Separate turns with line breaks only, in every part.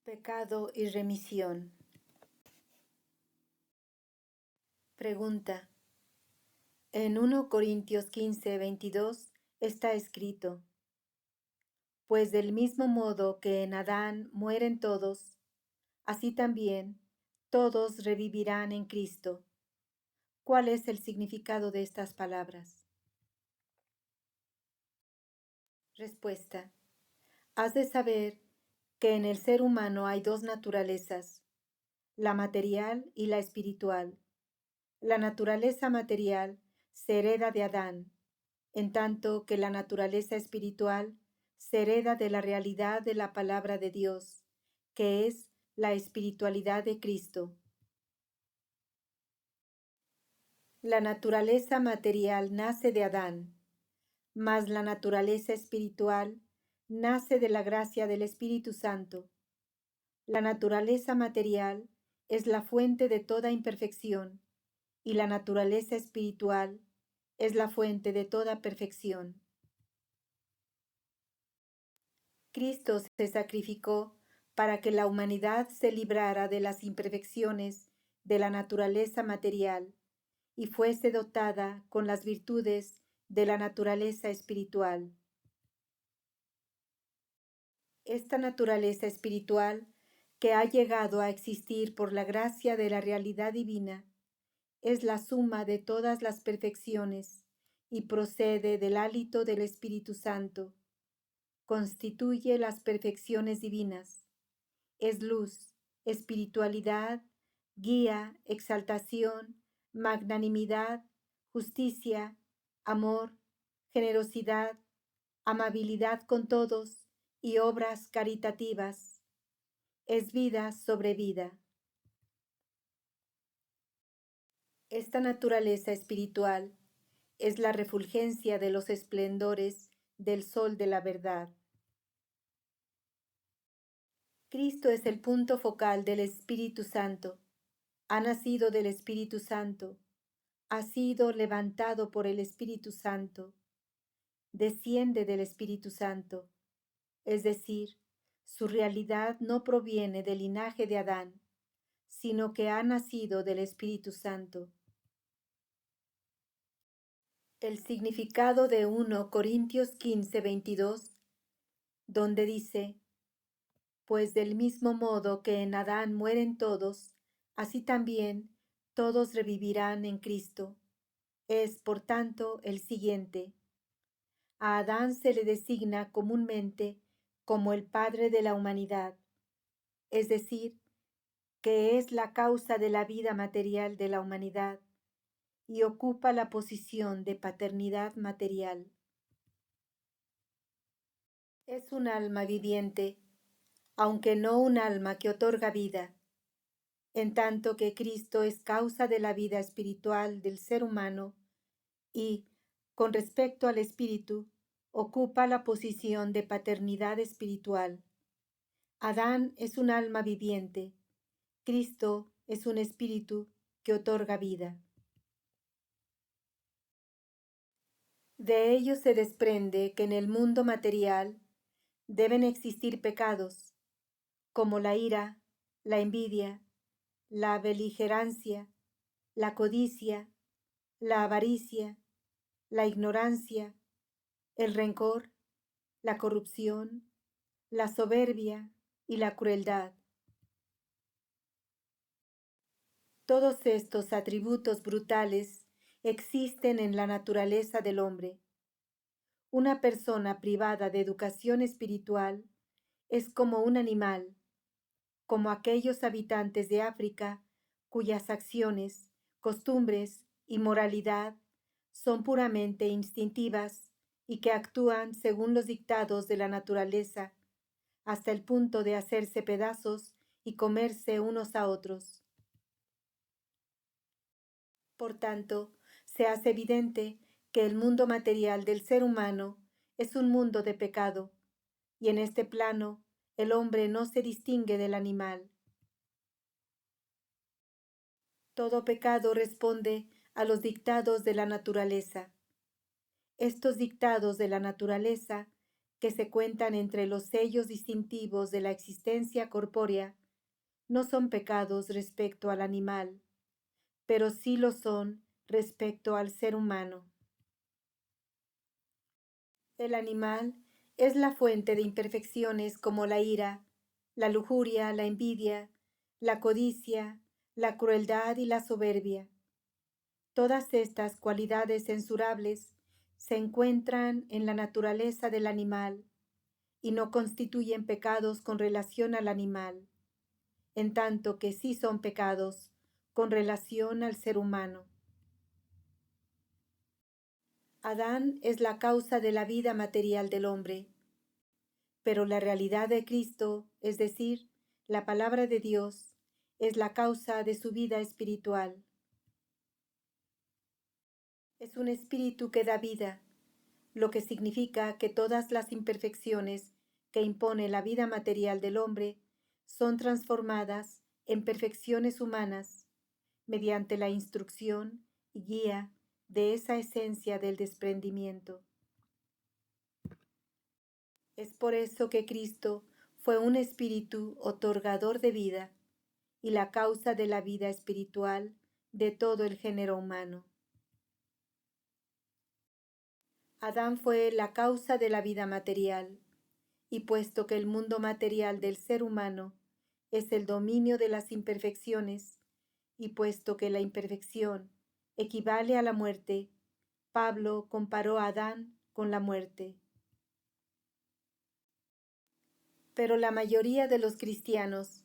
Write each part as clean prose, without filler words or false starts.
Pecado y remisión. Pregunta. En 1 Corintios 15:22 está escrito: Pues del mismo modo que en Adán mueren todos, así también todos revivirán en Cristo. ¿Cuál es el significado de estas palabras? Respuesta. Has de saber que en el ser humano hay dos naturalezas, la material y la espiritual. La naturaleza material se hereda de Adán, en tanto que la naturaleza espiritual se hereda de la realidad de la palabra de Dios, que es la espiritualidad de Cristo. La naturaleza material nace de Adán, mas la naturaleza espiritual nace de la gracia del Espíritu Santo. La naturaleza material es la fuente de toda imperfección, y la naturaleza espiritual es la fuente de toda perfección. Cristo se sacrificó para que la humanidad se librara de las imperfecciones de la naturaleza material y fuese dotada con las virtudes de la naturaleza espiritual. Esta naturaleza espiritual, que ha llegado a existir por la gracia de la realidad divina, es la suma de todas las perfecciones y procede del hálito del Espíritu Santo. Constituye las perfecciones divinas. Es luz, espiritualidad, guía, exaltación, magnanimidad, justicia, amor, generosidad, amabilidad con todos y obras caritativas. Es vida sobre vida. Esta naturaleza espiritual es la refulgencia de los esplendores del sol de la verdad. Cristo es el punto focal del Espíritu Santo. Ha nacido del Espíritu Santo. Ha sido levantado por el Espíritu Santo. Desciende del Espíritu Santo. Es decir, su realidad no proviene del linaje de Adán, sino que ha nacido del Espíritu Santo. El significado de 1 Corintios 15:22, donde dice: Pues del mismo modo que en Adán mueren todos, así también todos revivirán en Cristo. Es, por tanto, el siguiente. A Adán se le designa comúnmente como el padre de la humanidad, es decir, que es la causa de la vida material de la humanidad y ocupa la posición de paternidad material. Es un alma viviente, aunque no un alma que otorga vida, en tanto que Cristo es causa de la vida espiritual del ser humano y, con respecto al espíritu, ocupa la posición de paternidad espiritual. Adán es un alma viviente, Cristo es un espíritu que otorga vida. De ello se desprende que en el mundo material deben existir pecados, como la ira, la envidia, la beligerancia, la codicia, la avaricia, la ignorancia, el rencor, la corrupción, la soberbia y la crueldad. Todos estos atributos brutales existen en la naturaleza del hombre. Una persona privada de educación espiritual es como un animal, como aquellos habitantes de África cuyas acciones, costumbres y moralidad son puramente instintivas y que actúan según los dictados de la naturaleza, hasta el punto de hacerse pedazos y comerse unos a otros. Por tanto, se hace evidente que el mundo material del ser humano es un mundo de pecado, y en este plano el hombre no se distingue del animal. Todo pecado responde a los dictados de la naturaleza. Estos dictados de la naturaleza que se cuentan entre los sellos distintivos de la existencia corpórea, no son pecados respecto al animal, pero sí lo son respecto al ser humano. El animal es la fuente de imperfecciones como la ira, la lujuria, la envidia, la codicia, la crueldad y la soberbia. Todas estas cualidades censurables se encuentran en la naturaleza del animal y no constituyen pecados con relación al animal, en tanto que sí son pecados con relación al ser humano. Adán es la causa de la vida material del hombre, pero la realidad de Cristo, es decir, la palabra de Dios, es la causa de su vida espiritual. Es un espíritu que da vida, lo que significa que todas las imperfecciones que impone la vida material del hombre son transformadas en perfecciones humanas mediante la instrucción y guía de esa esencia del desprendimiento. Es por eso que Cristo fue un espíritu otorgador de vida y la causa de la vida espiritual de todo el género humano. Adán fue la causa de la vida material, y puesto que el mundo material del ser humano es el dominio de las imperfecciones, y puesto que la imperfección equivale a la muerte, Pablo comparó a Adán con la muerte. Pero la mayoría de los cristianos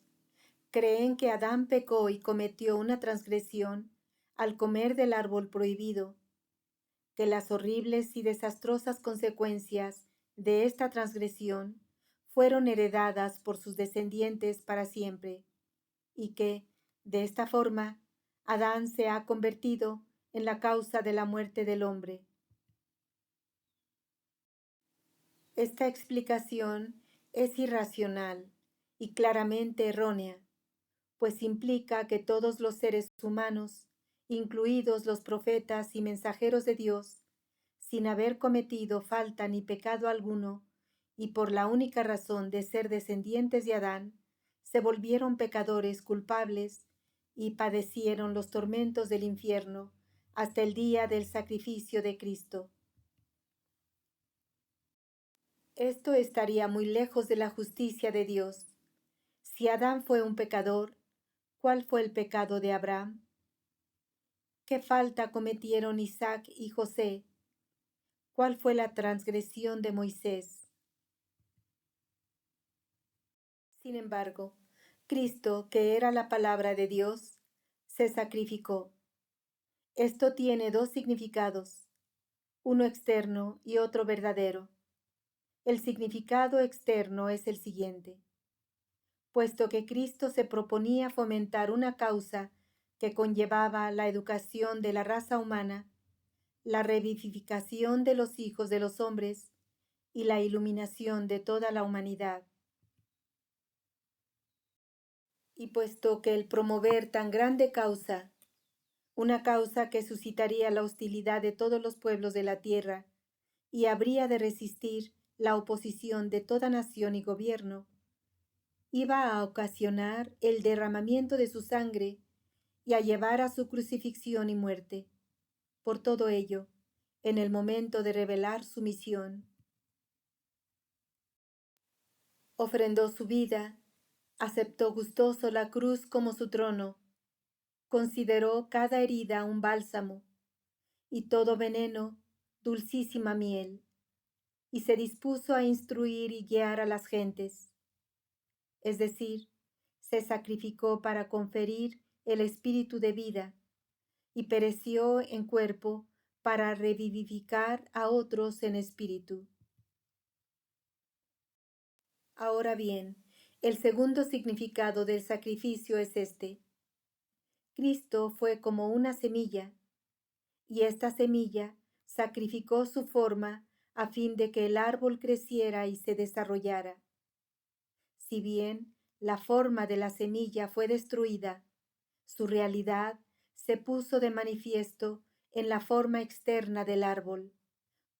creen que Adán pecó y cometió una transgresión al comer del árbol prohibido, que las horribles y desastrosas consecuencias de esta transgresión fueron heredadas por sus descendientes para siempre, y que, de esta forma, Adán se ha convertido en la causa de la muerte del hombre. Esta explicación es irracional y claramente errónea, pues implica que todos los seres humanos, incluidos los profetas y mensajeros de Dios, sin haber cometido falta ni pecado alguno, y por la única razón de ser descendientes de Adán, se volvieron pecadores culpables y padecieron los tormentos del infierno hasta el día del sacrificio de Cristo. Esto estaría muy lejos de la justicia de Dios. Si Adán fue un pecador, ¿cuál fue el pecado de Abraham? ¿Qué falta cometieron Isaac y José? ¿Cuál fue la transgresión de Moisés? Sin embargo, Cristo, que era la palabra de Dios, se sacrificó. Esto tiene dos significados, uno externo y otro verdadero. El significado externo es el siguiente. Puesto que Cristo se proponía fomentar una causa que conllevaba la educación de la raza humana, la revivificación de los hijos de los hombres y la iluminación de toda la humanidad. Y puesto que el promover tan grande causa, una causa que suscitaría la hostilidad de todos los pueblos de la tierra y habría de resistir la oposición de toda nación y gobierno, iba a ocasionar el derramamiento de su sangre y a llevar a su crucifixión y muerte. Por todo ello, en el momento de revelar su misión, ofrendó su vida, aceptó gustoso la cruz como su trono, consideró cada herida un bálsamo y todo veneno dulcísima miel, y se dispuso a instruir y guiar a las gentes. Es decir, se sacrificó para conferir el espíritu de vida y pereció en cuerpo para revivificar a otros en espíritu. Ahora bien, el segundo significado del sacrificio es este. Cristo fue como una semilla, y esta semilla sacrificó su forma a fin de que el árbol creciera y se desarrollara. Si bien la forma de la semilla fue destruida, su realidad se puso de manifiesto en la forma externa del árbol,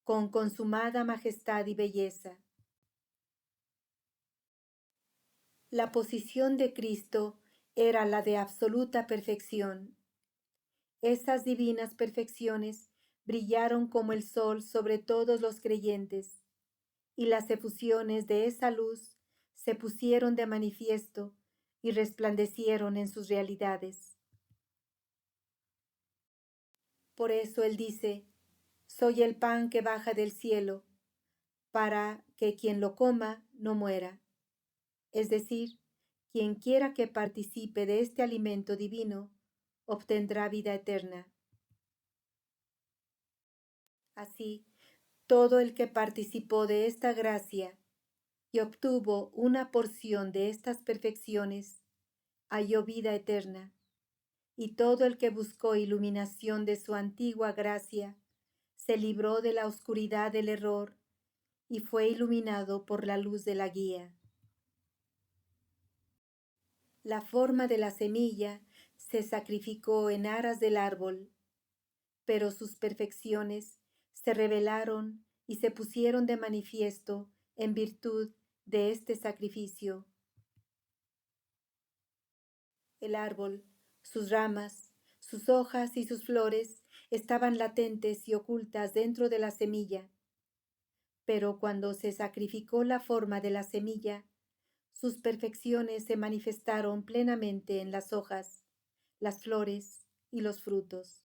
con consumada majestad y belleza. La posición de Cristo era la de absoluta perfección. Esas divinas perfecciones brillaron como el sol sobre todos los creyentes, y las efusiones de esa luz se pusieron de manifiesto y resplandecieron en sus realidades. Por eso Él dice, soy el pan que baja del cielo, para que quien lo coma no muera. Es decir, quien quiera que participe de este alimento divino, obtendrá vida eterna. Así, todo el que participó de esta gracia y obtuvo una porción de estas perfecciones, halló vida eterna, y todo el que buscó iluminación de su antigua gracia, se libró de la oscuridad del error y fue iluminado por la luz de la guía. La forma de la semilla se sacrificó en aras del árbol, pero sus perfecciones se revelaron y se pusieron de manifiesto en virtud de este sacrificio. El árbol, sus ramas, sus hojas y sus flores estaban latentes y ocultas dentro de la semilla, pero cuando se sacrificó la forma de la semilla, sus perfecciones se manifestaron plenamente en las hojas, las flores y los frutos.